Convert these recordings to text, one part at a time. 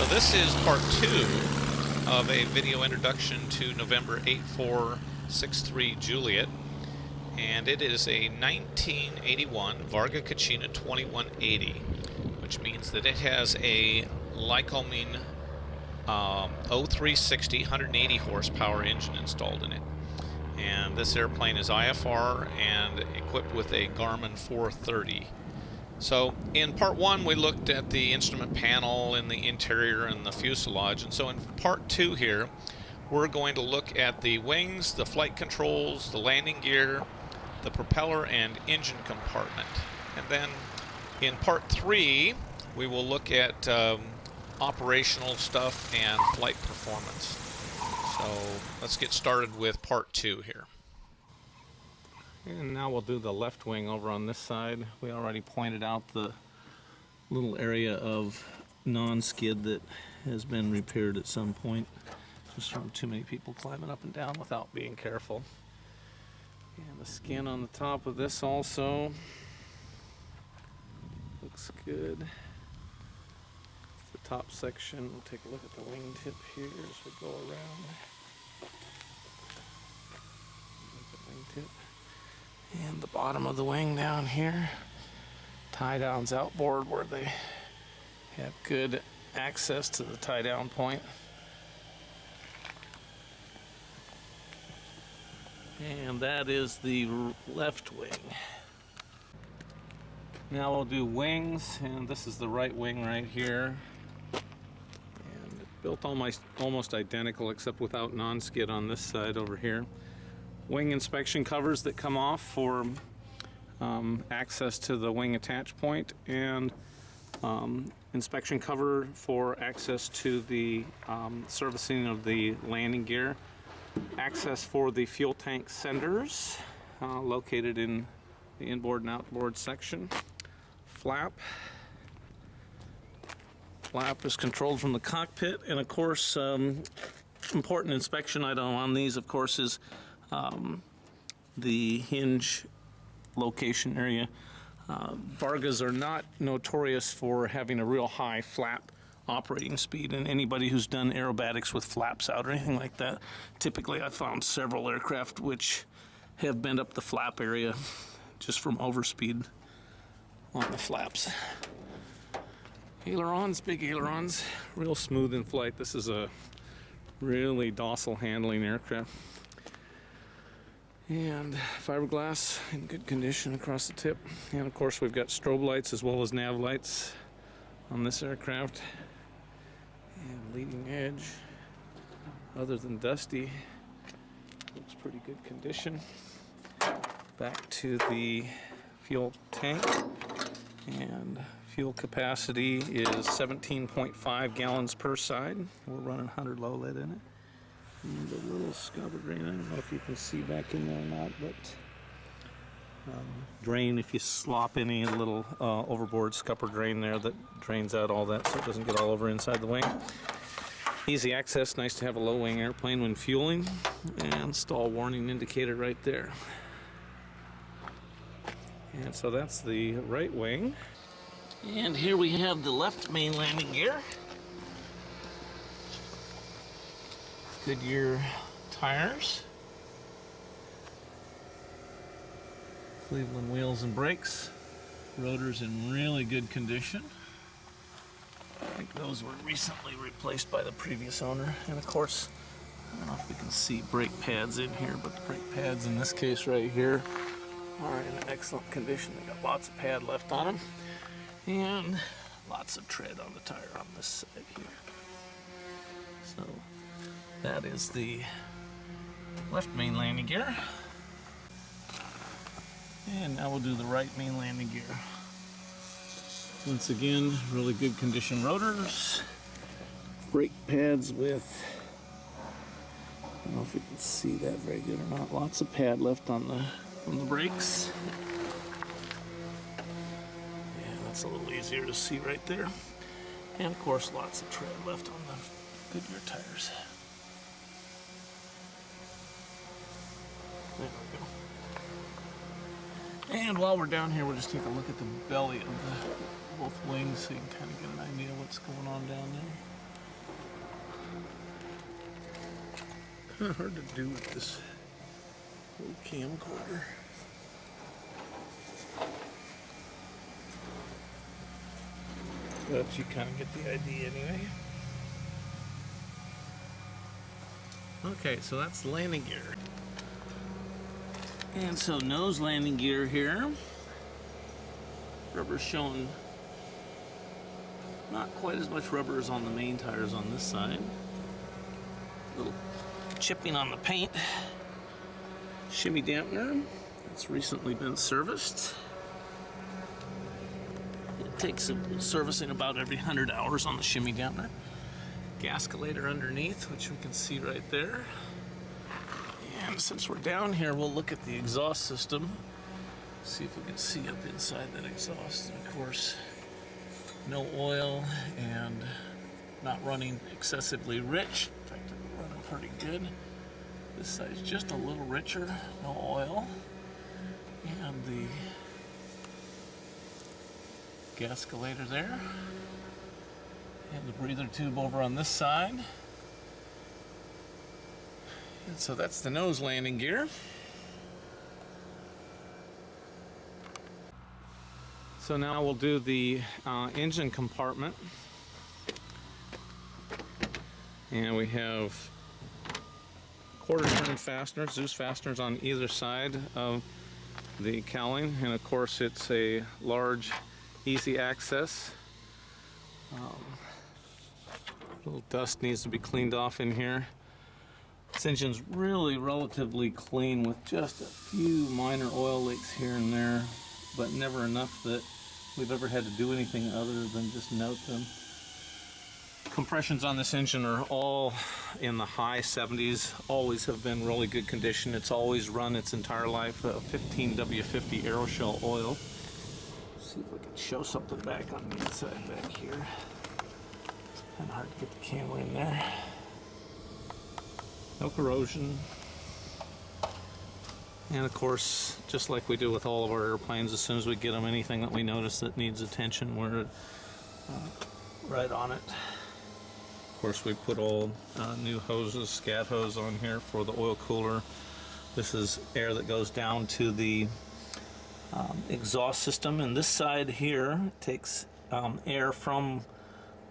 This is part 2 of a video introduction to November 8463 Juliet, and it is a 1981 Varga Kachina 2180, which means that it has a Lycoming O-360 180 horsepower engine installed in it. And this airplane is IFR and equipped with a Garmin 430. So in part 1 we looked at the instrument panel and the interior and the fuselage, and so in part 2 here we're going to look at the wings, the flight controls, the landing gear, the propeller and engine compartment. And then in part 3 we will look at operational stuff and flight performance. So let's get started with part 2 here. And now we'll do the left wing over on this side. We already pointed out the little area of non-skid that has been repaired at some point, just from too many people climbing up and down without being careful. And the skin on the top of this also looks good. The top section, we'll take a look at the wingtip here as we go around. Wingtip. And the bottom of the wing down here, tie downs outboard where they have good access to the tie down point. And that is the left wing. Now we'll do wings, and this is the right wing right here. And built almost identical except without non-skid on this side over here. Wing inspection covers that come off for access to the wing attach point, and inspection cover for access to the servicing of the landing gear, access for the fuel tank senders located in the inboard and outboard section. Flap is controlled from the cockpit, and of course important inspection item on these of course is the hinge location area. Vargas are not notorious for having a real high flap operating speed, and anybody who's done aerobatics with flaps out or anything like that, typically I've found several aircraft which have bent up the flap area just from overspeed on the flaps. Ailerons, big ailerons, real smooth in flight. This is a really docile handling aircraft. And fiberglass in good condition across the tip. And of course we've got strobe lights as well as nav lights on this aircraft. And leading edge, other than dusty, looks pretty good condition. Back to the fuel tank, and fuel capacity is 17.5 gallons per side. We're running 100 low lead in it. And a little scupper drain, I don't know if you can see back in there or not, but drain if you slop any little overboard scupper drain there that drains out all that so it doesn't get all over inside the wing. Easy access, nice to have a low wing airplane when fueling, and stall warning indicator right there. And so that's the right wing. And here we have the left main landing gear. Goodyear tires, Cleveland wheels and brakes, rotors in really good condition. I think those were recently replaced by the previous owner. And of course, I don't know if we can see brake pads in here, but the brake pads in this case right here are in excellent condition. They got lots of pad left on them, and lots of tread on the tire on this side here. So that is the left main landing gear. And now we'll do the right main landing gear. Once again, really good condition rotors. Brake pads with, I don't know if you can see that very good or not, lots of pad left on the brakes. Yeah, that's a little easier to see right there. And of course, lots of tread left on the Goodyear tires. There we go. And while we're down here, we'll just take a look at the belly of both wings so you can kind of get an idea of what's going on down there. Kind of hard to do with this little camcorder. But you kind of get the idea anyway. Okay, so that's the landing gear. And so nose landing gear here. Rubber's showing not quite as much rubber as on the main tires on this side. Little chipping on the paint. Shimmy dampener. It's recently been serviced. It takes servicing about every 100 hours on the shimmy dampener. Gasculator underneath, which we can see right there. And since we're down here, we'll look at the exhaust system. See if we can see up inside that exhaust. And of course, no oil and not running excessively rich. In fact, it's running pretty good. This side's just a little richer, no oil. And the gasculator there. And the breather tube over on this side. And so that's the nose landing gear. So now we'll do the engine compartment. And we have quarter turn fasteners, Zeus fasteners on either side of the cowling. And of course it's a large, easy access. Little dust needs to be cleaned off in here. This engine's really relatively clean with just a few minor oil leaks here and there, but never enough that we've ever had to do anything other than just note them. Compressions on this engine are all in the high 70s, always have been really good condition. It's always run its entire life, 15W50 Aeroshell oil. Let's see if we can show something back on the inside back here. Kind of hard to get the camera in there. No corrosion. And of course, just like we do with all of our airplanes, as soon as we get them, anything that we notice that needs attention, we're right on it. Of course, we put all new hoses, scat hose on here for the oil cooler. This is air that goes down to the exhaust system, and this side here takes air from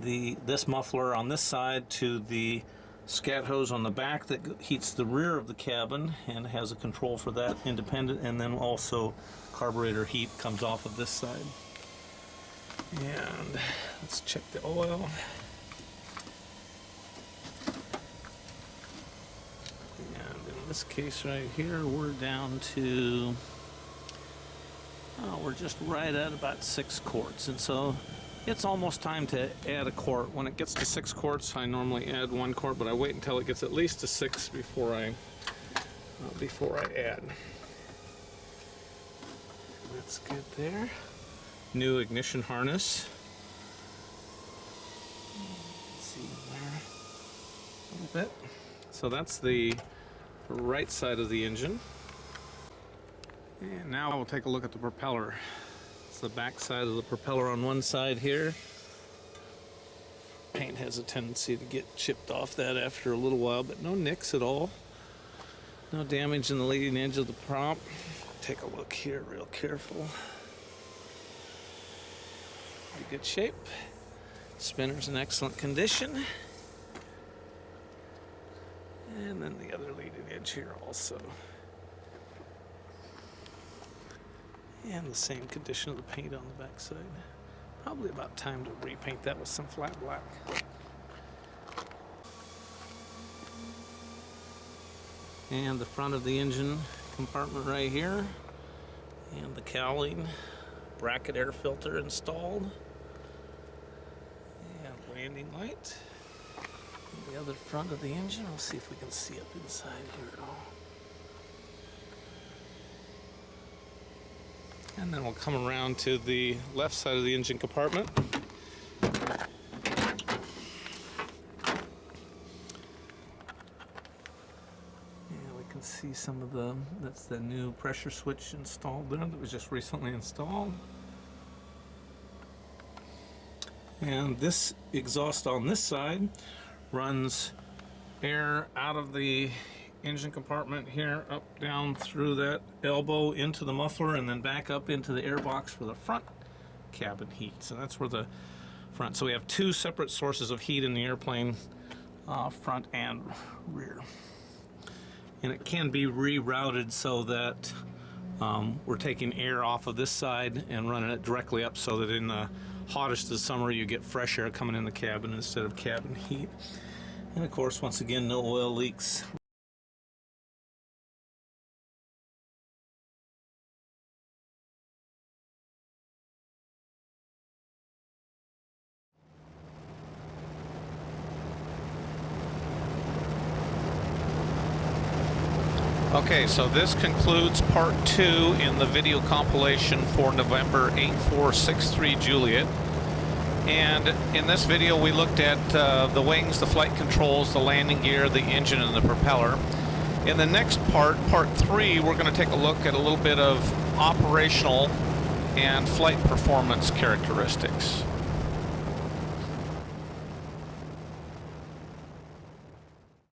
this muffler on this side to the scat hose on the back that heats the rear of the cabin and has a control for that independent, and then also carburetor heat comes off of this side. And let's check the oil. And in this case right here, we're down to we're just right at about 6 quarts, and so it's almost time to add a quart. When it gets to 6 quarts, I normally add 1 quart, but I wait until it gets at least to 6 before I add. That's good there. New ignition harness. Let's see there a little bit. So that's the right side of the engine. And now we'll take a look at the propeller. It's the back side of the propeller on one side here. Paint has a tendency to get chipped off that after a little while, but no nicks at all. No damage in the leading edge of the prop. Take a look here real careful. Pretty good shape. Spinner's in excellent condition. And then the other leading edge here also. And the same condition of the paint on the back side. Probably about time to repaint that with some flat black. And the front of the engine compartment right here. And the cowling, bracket air filter installed. And landing light. And the other front of the engine. We'll see if we can see up inside here at all. And then we'll come around to the left side of the engine compartment. And we can see some of that's the new pressure switch installed there that was just recently installed. And this exhaust on this side runs air out of the engine compartment here, up down through that elbow into the muffler, and then back up into the air box for the front cabin heat. So that's where the front. So we have two separate sources of heat in the airplane, front and rear. And it can be rerouted so that we're taking air off of this side and running it directly up, so that in the hottest of the summer you get fresh air coming in the cabin instead of cabin heat. And of course, once again, no oil leaks. Okay, so this concludes part 2 in the video compilation for November 8463 Juliet. And in this video we looked at the wings, the flight controls, the landing gear, the engine, and the propeller. In the next part, part 3, we're going to take a look at a little bit of operational and flight performance characteristics.